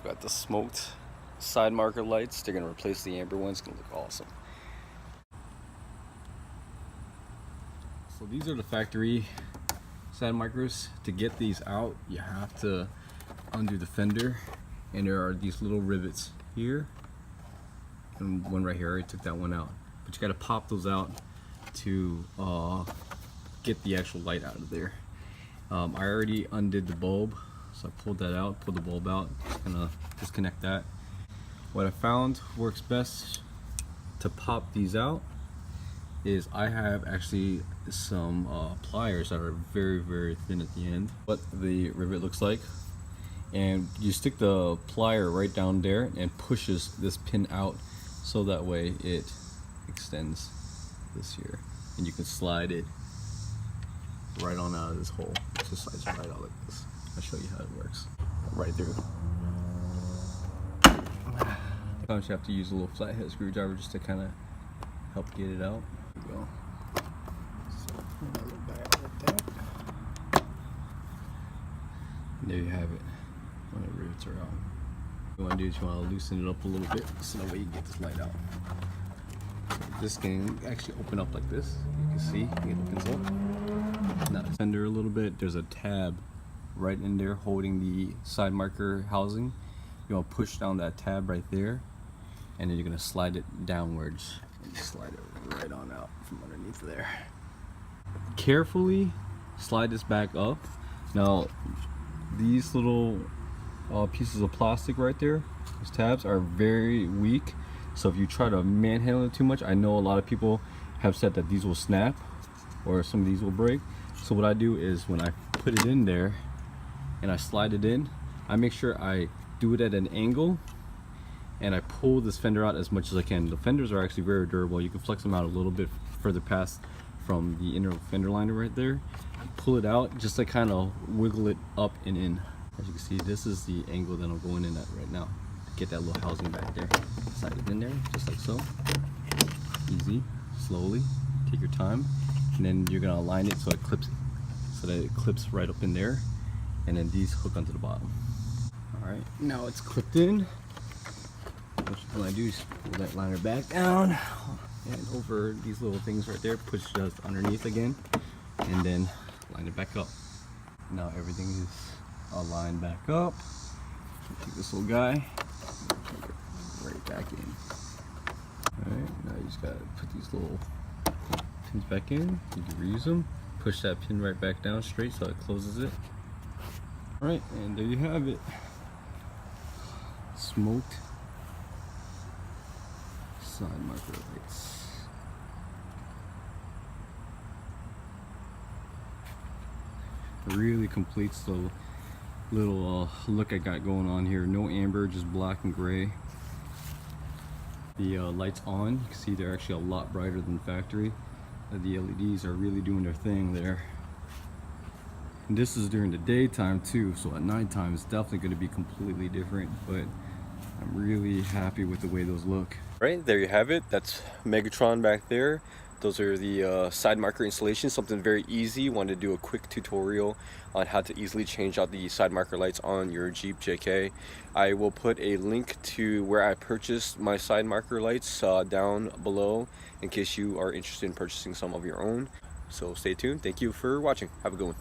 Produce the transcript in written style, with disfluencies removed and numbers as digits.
I've got the smoked side marker lights. They're gonna replace the amber ones. It's gonna look awesome. So these are the factory side markers. To get these out, you have to undo the fender, and there are these little rivets here and one right here. I already took that one out, but you got to pop those out to get the actual light out of there. I already undid the bulb, so I pulled that out, pulled the bulb out. Just gonna disconnect that. What I found works best to pop these out is I have actually some pliers that are very thin at the end. What the rivet looks like, and you stick the plier right down there and pushes this pin out, so that way it extends this here, and you can slide it right on out of this hole. It just slides right out like this. I'll show you how it works. Right through. Sometimes you have to use a little flathead screwdriver just to kind of help get it out. There you go. So, there you have it. When the rivets are out. What you want to do is you want to loosen it up a little bit, so that way you can get this light out. So this can actually open up like this. You can see it opens up. Now fender a little bit. There's a tab right in there holding the side marker housing. You want to push down that tab right there, and then you're going to slide it downwards and slide it right on out from underneath there. Carefully slide this back up. Now these little pieces of plastic right there, these tabs are very weak, so if you try to manhandle it too much, I know a lot of people have said that these will snap or some of these will break. So what I do is when I put it in there and I slide it in, I make sure I do it at an angle and I pull this fender out as much as I can. The fenders are actually very durable. You can flex them out a little bit further past from the inner fender liner right there. Pull it out just to kind of wiggle it up and in. As you can see, this is the angle that I'm going in at right now. Get that little housing back there. Slide it in there, just like so. Easy, slowly, take your time. And then you're gonna align it so it clips, so that it clips right up in there. And then these hook onto the bottom. All right, now it's clipped in. What you want to do is pull that liner back down and over these little things right there, push just underneath again, and then line it back up. Now everything is aligned back up. Take this little guy, plug it right back in. Alright, now you just gotta put these little pins back in. You can reuse them. Push that pin right back down straight so it closes it. Alright, and there you have it. Smoked side marker lights. Really completes the little look I got going on here. No amber, just black and gray. The lights on, you can see they're actually a lot brighter than factory. The LEDs are really doing their thing there. And this is during the daytime too, so at nighttime it's definitely going to be completely different, but I'm really happy with the way those look. Right, there you have it. That's Megatron back there. Those are the side marker installations, something very easy. Wanted to do a quick tutorial on how to easily change out the side marker lights on your Jeep JK. I will put a link to where I purchased my side marker lights down below in case you are interested in purchasing some of your own. So stay tuned. Thank you for watching. Have a good one.